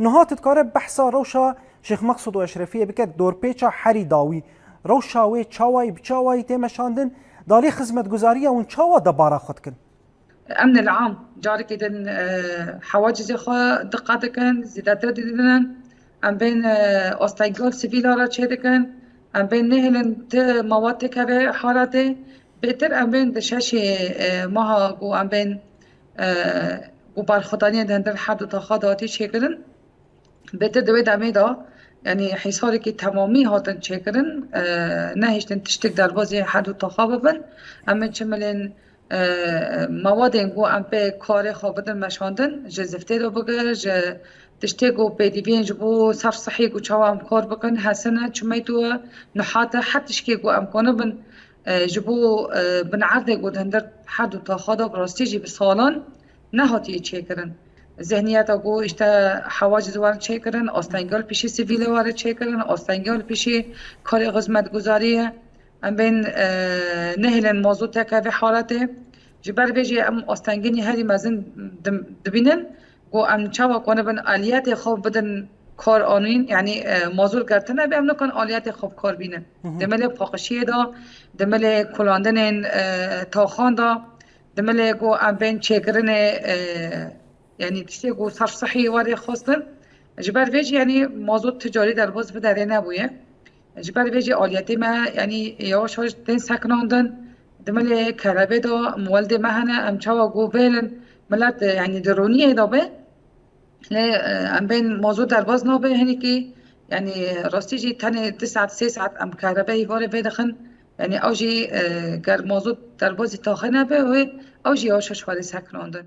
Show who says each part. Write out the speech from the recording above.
Speaker 1: نهات تکاره بحثا روشا شیخ مقصود و اشرفیه بکد دور پیچا حری داوی روشاوی چاوی بچاوی تیمشاندن دالی خدمت گزاریه اون چاوا دبارا خود کن
Speaker 2: امن العام جاري كده حواجز خو دقات كان زيادات ديدن ام بين استايغول سيفيل را چه دكن ام بين نهلن ت مواد كبه حالته بهتر ام بين دشاش ماها گو ام بين گو برخدانی دندر حد تا خداتی شکرن بهتر دوی دمه دا يعني حصاري كي تمامي هاتن شكرن نهشتن تشتك در بازي حد تا خوابن اما چملن مواد انگو ام به کار خوابدن مشاندن جزفته رو بگر تشتی گو پیدی بین جبو صرف صحی گو چاوا ام کار بکن حسنه چمی تو نحاته حتیش که گو ام کنه بن جبو بن عرضه گو دندر حد تا خدا براستی جی بسالان نهاتی چه کرن ذهنیت گو اشتا حواجز وارد چه کرن آستانگال پیشی سیویل وارد چه کرن آستانگال پیشی کار خدمت گذاریه ام بین نهلن موضوع تکاوی حالته جبر بیجی ام آستانگینی هری مزن دبینن و ام چاوا کنه بن آلیات خوب بدن کار آنین یعنی موضوع کردن به ام نکن آلیات خوب کار بینن دمل پاکشی دا دمل کلاندن تاخان دا دمل گو ام بین چکرن یعنی تشتی گو صرف صحی واری خواستن جبر بیجی یعنی موضوع تجاری در باز بدره نبویه جبر ویجی آلیتی ما یعنی یواش یواش دین سکناندن دمل کربه دا مولد مهنه ام چاوا گو بیلن ملت یعنی درونیه دا به ام بین موضوع در باز نابه هنی که یعنی راستی جی تنه 2 ساعت 3 ساعت ام کربه ایواره بدخن یعنی اوجی گر موضوع در بازی تاخه نبه و اوجی یواش یواش واری سکناندن